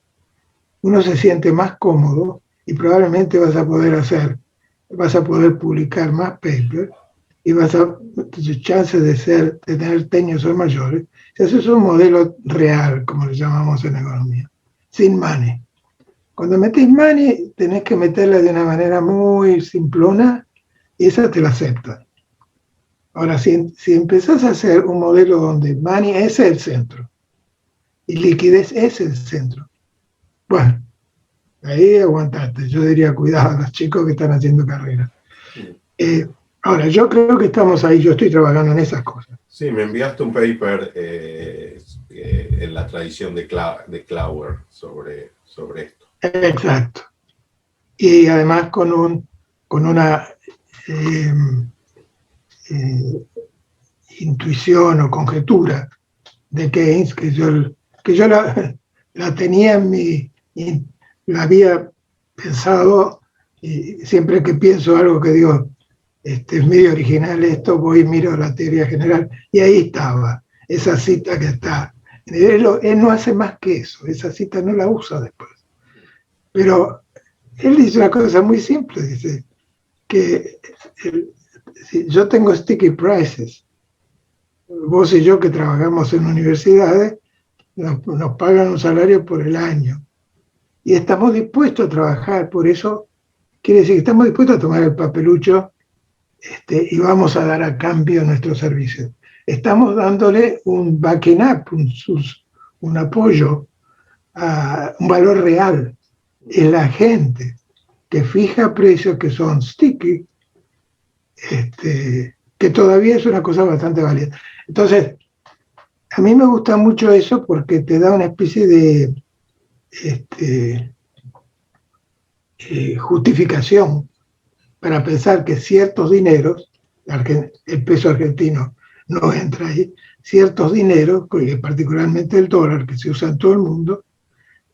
Uno se siente más cómodo y probablemente vas a poder publicar más papers y tus chances de tener teños son mayores. Ese es un modelo real, como le llamamos en economía, sin money. Cuando metes money, tenés que meterla de una manera muy simplona y esa te la aceptan. Ahora, si empezás a hacer un modelo donde money es el centro y liquidez es el centro, bueno, ahí aguantate. Yo diría cuidado a los chicos que están haciendo carrera. Ahora, yo creo que estamos ahí, yo estoy trabajando en esas cosas. Sí, me enviaste un paper en la tradición de Klauer sobre esto. Exacto. Y además con una intuición o conjetura de Keynes que yo la tenía la había pensado, y siempre que pienso algo que digo, es medio original esto, voy y miro la teoría general, y ahí estaba, esa cita que está. Él no hace más que eso, esa cita no la usa después. Pero él dice una cosa muy simple, dice que si yo tengo sticky prices, vos y yo que trabajamos en universidades, nos pagan un salario por el año y estamos dispuestos a trabajar, por eso quiere decir que estamos dispuestos a tomar el papelucho y vamos a dar a cambio nuestros servicios. Estamos dándole un backing up, un apoyo, un valor real en la gente que fija precios que son sticky, que todavía es una cosa bastante válida. Entonces, a mí me gusta mucho eso porque te da una especie de justificación para pensar que ciertos dineros, el peso argentino no entra ahí, ciertos dineros, particularmente el dólar que se usa en todo el mundo,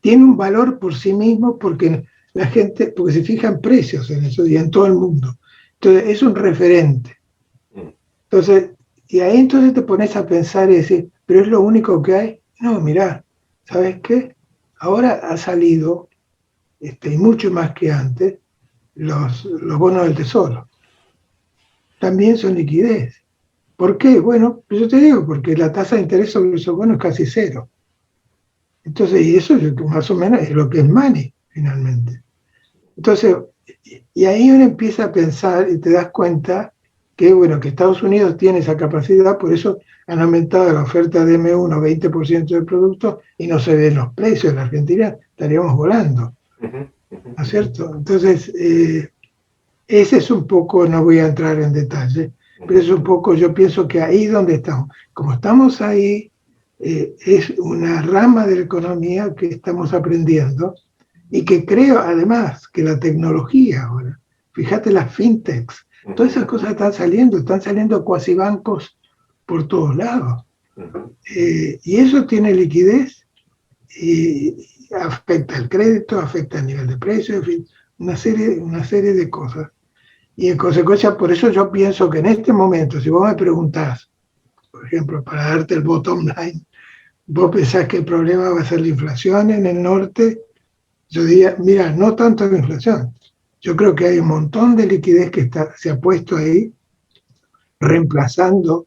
tiene un valor por sí mismo porque la gente, porque se fijan precios en eso y en todo el mundo. Entonces es un referente. Entonces, y ahí entonces te pones a pensar y decir, ¿pero es lo único que hay? No, mirá, ¿sabes qué? Ahora ha salido, y mucho más que antes, los bonos del tesoro. También son liquidez. ¿Por qué? Bueno, yo te digo, porque la tasa de interés sobre esos bonos es casi cero. Entonces, y eso es más o menos es lo que es money, finalmente. Entonces, y ahí uno empieza a pensar y te das cuenta que, bueno, que Estados Unidos tiene esa capacidad, por eso han aumentado la oferta de M1 20% del producto y no se ven los precios. En la Argentina estaríamos volando, ¿no es cierto? Entonces, ese es un poco, no voy a entrar en detalle, pero es un poco, yo pienso que ahí donde estamos, como estamos ahí, es una rama de la economía que estamos aprendiendo y que creo además que la tecnología ahora, fíjate las fintechs, todas esas cosas están saliendo cuasi bancos por todos lados. Y eso tiene liquidez y afecta el crédito, afecta el nivel de precio, en fin, una serie de cosas. Y en consecuencia, por eso yo pienso que en este momento, si vos me preguntás, por ejemplo, para darte el bottom line, vos pensás que el problema va a ser la inflación en el norte, yo diría, mira, no tanto la inflación. Yo creo que hay un montón de liquidez que se ha puesto ahí, reemplazando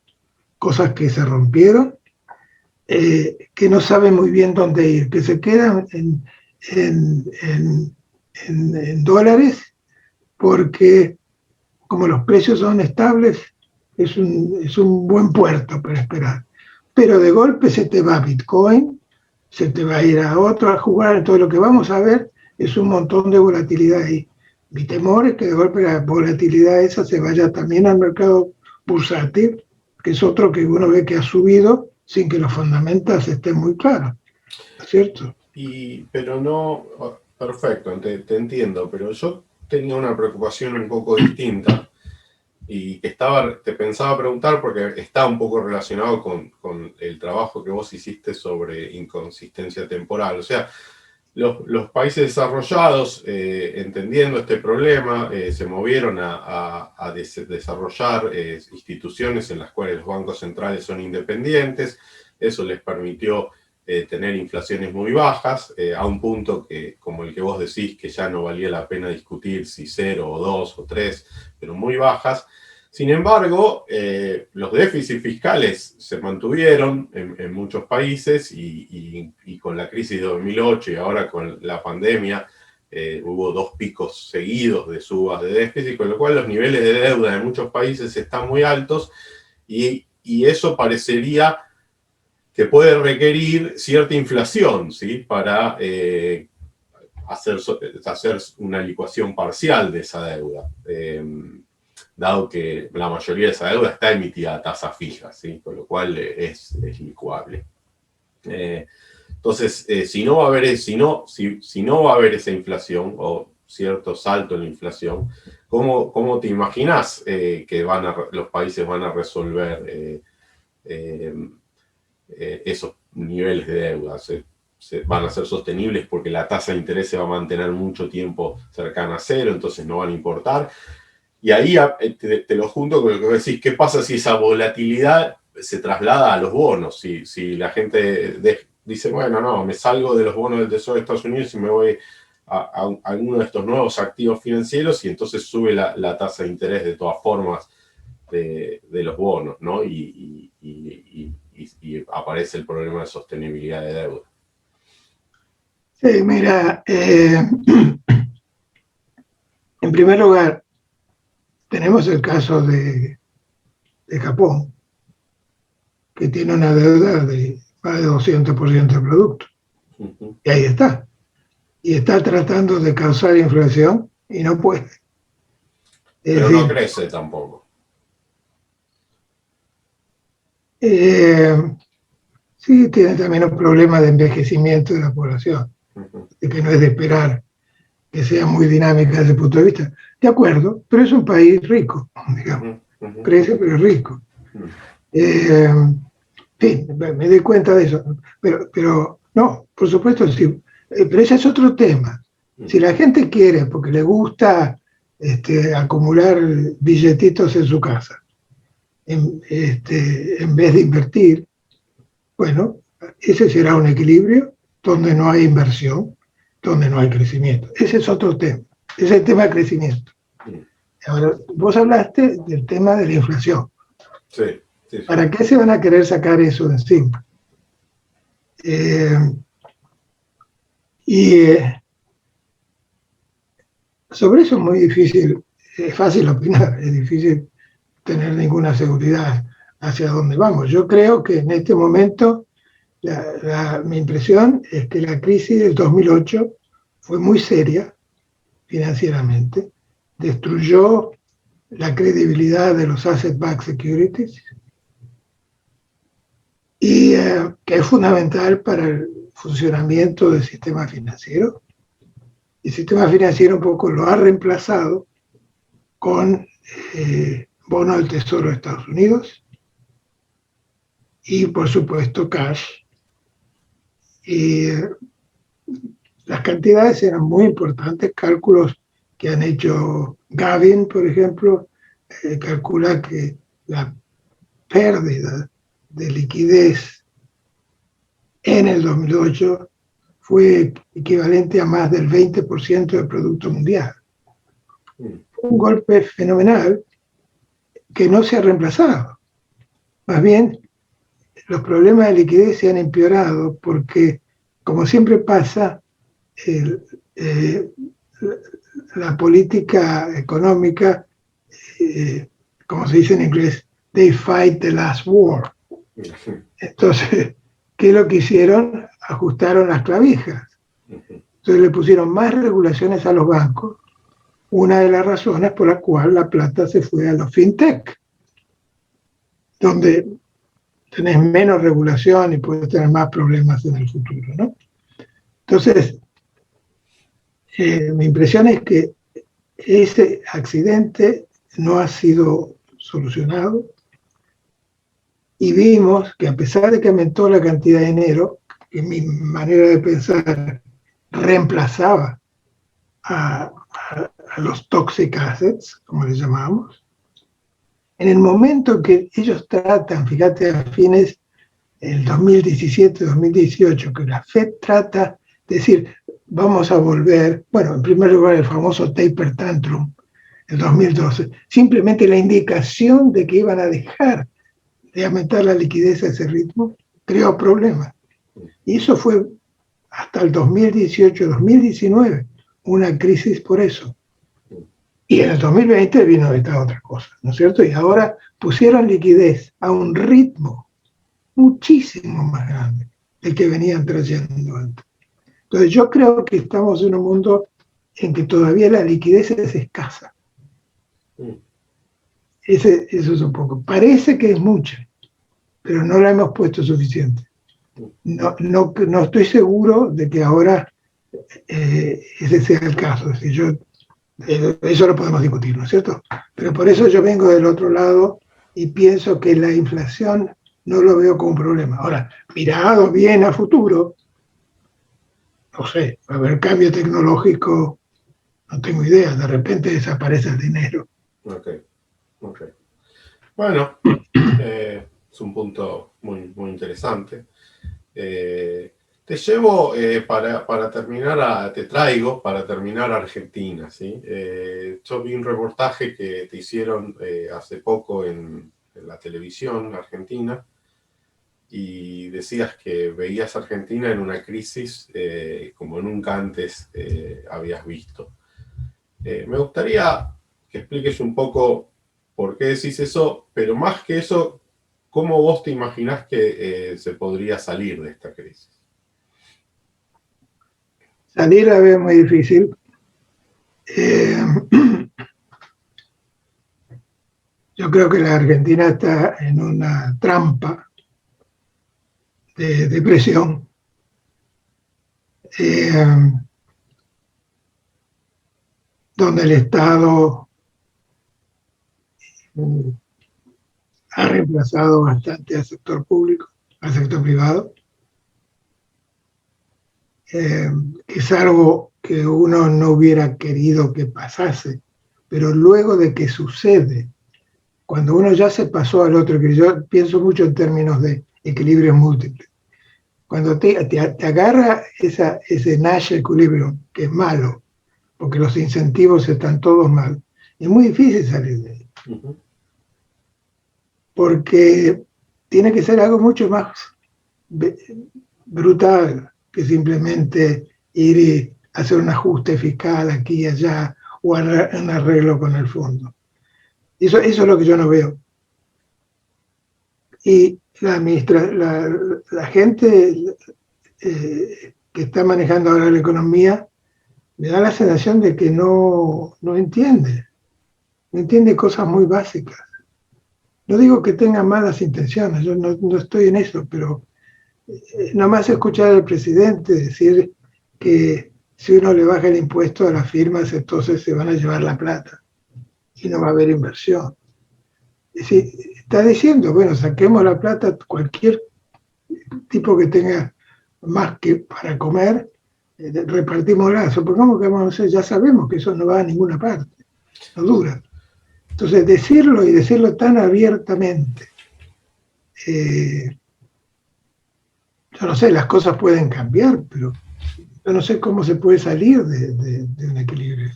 cosas que se rompieron, que no sabe muy bien dónde ir, que se quedan en dólares porque como los precios son estables, es un buen puerto para esperar. Pero de golpe se te va Bitcoin, se te va a ir a otro a jugar, todo lo que vamos a ver es un montón de volatilidad ahí. Mi temor es que de golpe la volatilidad esa se vaya también al mercado bursátil, que es otro que uno ve que ha subido sin que los fundamentals estén muy claros, ¿no es cierto? Pero no, perfecto, te entiendo, pero yo tenía una preocupación un poco distinta y que te pensaba preguntar porque está un poco relacionado con el trabajo que vos hiciste sobre inconsistencia temporal. O sea, los países desarrollados, entendiendo este problema, se movieron a desarrollar instituciones en las cuales los bancos centrales son independientes. Eso les permitió tener inflaciones muy bajas, a un punto que, como el que vos decís, que ya no valía la pena discutir si 0 o 2 o 3, pero muy bajas. Sin embargo, los déficits fiscales se mantuvieron en muchos países y con la crisis de 2008 y ahora con la pandemia hubo 2 picos seguidos de subas de déficit, con lo cual los niveles de deuda de muchos países están muy altos y eso parecería que puede requerir cierta inflación, ¿sí? Para hacer una licuación parcial de esa deuda. Dado que la mayoría de esa deuda está emitida a tasa fija, ¿sí? Con lo cual es licuable. Entonces, si no va a haber esa inflación o cierto salto en la inflación, ¿cómo te imaginás que los países van a resolver esos niveles de deuda? Van a ser sostenibles porque la tasa de interés se va a mantener mucho tiempo cercana a cero, entonces no van a importar. Y ahí te lo junto con lo que decís, ¿qué pasa si esa volatilidad se traslada a los bonos? Si la gente dice, bueno, no, me salgo de los bonos del Tesoro de Estados Unidos y me voy a alguno de estos nuevos activos financieros y entonces sube la tasa de interés de todas formas de los bonos, ¿no? Y y aparece el problema de sostenibilidad de deuda. Sí, mira, en primer lugar, tenemos el caso de Japón, que tiene una deuda de más de 200% del producto. Y ahí está. Y está tratando de causar inflación y no puede. Pero no crece tampoco. Sí, tiene también un problema de envejecimiento de la población, de que no es de esperar que sea muy dinámica desde ese punto de vista. De acuerdo, pero es un país rico, digamos. Crece, pero es rico. Sí, me doy cuenta de eso. Pero no, por supuesto, sí. Pero ese es otro tema. Si la gente quiere, porque le gusta acumular billetitos en su casa, en vez de invertir, bueno, ese será un equilibrio donde no hay inversión, donde no hay crecimiento. Ese es otro tema. Ese es el tema del crecimiento. Ahora, vos hablaste del tema de la inflación. Sí, sí, sí. ¿Para qué se van a querer sacar eso de encima? Sobre eso es muy difícil, es fácil opinar, es difícil tener ninguna seguridad hacia dónde vamos. Yo creo que en este momento mi impresión es que la crisis del 2008 fue muy seria financieramente, destruyó la credibilidad de los asset-backed securities y que es fundamental para el funcionamiento del sistema financiero. El sistema financiero un poco lo ha reemplazado con bonos del Tesoro de Estados Unidos y, por supuesto, cash. Y las cantidades eran muy importantes, cálculos que han hecho Gavin, por ejemplo, calcula que la pérdida de liquidez en el 2008 fue equivalente a más del 20% del Producto Mundial. Fue un golpe fenomenal que no se ha reemplazado. Más bien, los problemas de liquidez se han empeorado porque, como siempre pasa, la política económica, como se dice en inglés, they fight the last war. Entonces, ¿qué es lo que hicieron? Ajustaron las clavijas. Entonces le pusieron más regulaciones a los bancos, una de las razones por la cual la plata se fue a los fintech, donde tenés menos regulación y puedes tener más problemas en el futuro, ¿no? Entonces, mi impresión es que ese accidente no ha sido solucionado y vimos que a pesar de que aumentó la cantidad de dinero, que mi manera de pensar reemplazaba a los toxic assets, como les llamamos, en el momento que ellos tratan, fíjate, a fines del 2017-2018, que la Fed trata de decir, vamos a volver, bueno, en primer lugar el famoso taper tantrum, el 2012, simplemente la indicación de que iban a dejar de aumentar la liquidez a ese ritmo, creó problemas. Y eso fue hasta el 2018-2019, una crisis por eso. Y en el 2020 vino esta otra cosa, ¿no es cierto? Y ahora pusieron liquidez a un ritmo muchísimo más grande del que venían trayendo antes. Entonces yo creo que estamos en un mundo en que todavía la liquidez es escasa. Eso es un poco. Parece que es mucha, pero no la hemos puesto suficiente. No estoy seguro de que ahora ese sea el caso. Es decir, eso lo podemos discutir, ¿no es cierto? Pero por eso yo vengo del otro lado y pienso que la inflación no lo veo como un problema. Ahora, mirado bien a futuro, no sé, va a haber cambio tecnológico, no tengo idea, de repente desaparece el dinero. Ok. Bueno, es un punto muy, muy interesante. Te llevo para terminar, te traigo para terminar a Argentina, ¿sí? Yo vi un reportaje que te hicieron hace poco en la televisión argentina y decías que veías a Argentina en una crisis como nunca antes habías visto. Me gustaría que expliques un poco por qué decís eso, pero más que eso, ¿cómo vos te imaginás que se podría salir de esta crisis? Salir la veo muy difícil. Yo creo que la Argentina está en una trampa de depresión. Donde el Estado ha reemplazado bastante al sector público, al sector privado, que es algo que uno no hubiera querido que pasase, pero luego de que sucede, cuando uno ya se pasó al otro, que yo pienso mucho en términos de equilibrios múltiples, cuando te agarra ese Nash equilibrium, que es malo, porque los incentivos están todos mal, es muy difícil salir de ahí. Porque tiene que ser algo mucho más brutal que simplemente ir y hacer un ajuste fiscal aquí y allá o un arreglo con el fondo. Eso es lo que yo no veo. Y la gente que está manejando ahora la economía me da la sensación de que no entiende cosas muy básicas. No digo que tengan malas intenciones, yo no estoy en eso, pero nomás escuchar al presidente decir que si uno le baja el impuesto a las firmas, entonces se van a llevar la plata y no va a haber inversión. Es decir, está diciendo, bueno, saquemos la plata, cualquier tipo que tenga más que para comer, repartimosla. Supongamos que vamos a hacer, ya sabemos que eso no va a ninguna parte, no dura. Entonces, decirlo y decirlo tan abiertamente, yo no sé, las cosas pueden cambiar, pero yo no sé cómo se puede salir de un equilibrio.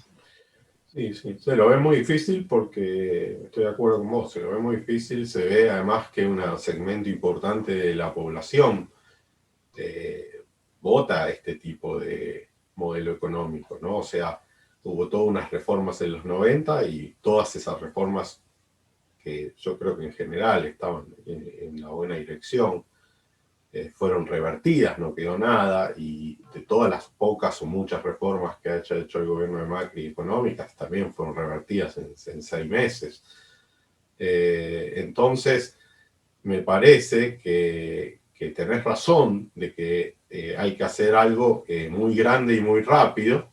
Sí, se lo ve muy difícil porque, estoy de acuerdo con vos, se lo ve muy difícil, se ve además que un segmento importante de la población vota este tipo de modelo económico, ¿no? O sea, hubo todas unas reformas en los 90 y todas esas reformas que yo creo que en general estaban en la buena dirección, fueron revertidas, no quedó nada, y de todas las pocas o muchas reformas que ha hecho el gobierno de Macri económicas, también fueron revertidas en 6 meses. Entonces, me parece que tenés razón de que hay que hacer algo muy grande y muy rápido,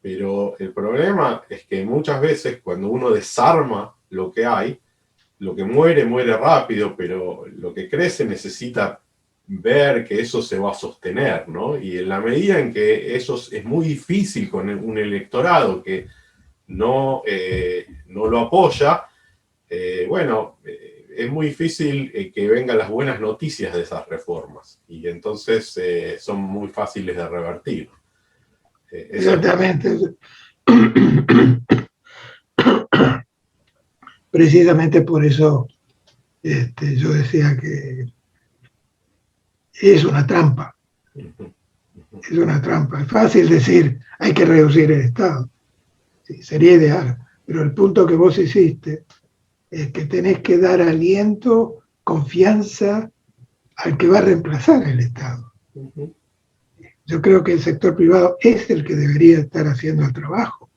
pero el problema es que muchas veces cuando uno desarma lo que hay, lo que muere rápido, pero lo que crece necesita ver que eso se va a sostener, ¿no? Y en la medida en que eso es muy difícil con un electorado que no lo apoya, bueno, es muy difícil que vengan las buenas noticias de esas reformas. Y entonces son muy fáciles de revertir. Exactamente. Precisamente por eso yo decía que es una trampa. Es una trampa. Es fácil decir, hay que reducir el Estado. Sí, sería ideal. Pero el punto que vos hiciste es que tenés que dar aliento, confianza al que va a reemplazar el Estado. Yo creo que el sector privado es el que debería estar haciendo el trabajo,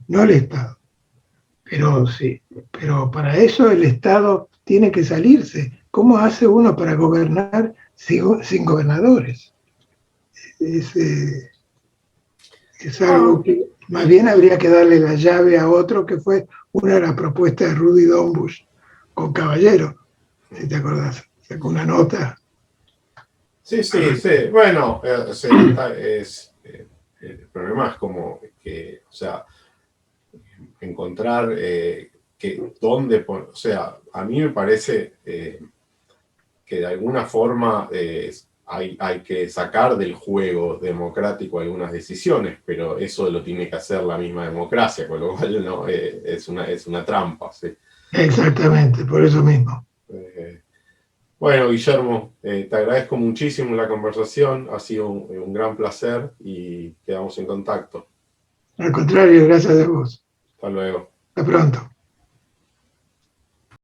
no el Estado. Pero sí, pero para eso el Estado tiene que salirse. ¿Cómo hace uno para gobernar sin gobernadores? Es algo que más bien habría que darle la llave a otro, que fue una de las propuestas de Rudy Dombush con Caballero, si te acordás, sacó una nota. Sí. Bueno, el problema es como que, o sea, encontrar dónde, o sea, a mí me parece que de alguna forma hay que sacar del juego democrático algunas decisiones, pero eso lo tiene que hacer la misma democracia, con lo cual no, es una trampa, ¿sí? Exactamente, por eso mismo. Bueno, Guillermo, te agradezco muchísimo la conversación, ha sido un gran placer y quedamos en contacto. Al contrario, gracias a vos. Hasta luego. Hasta pronto.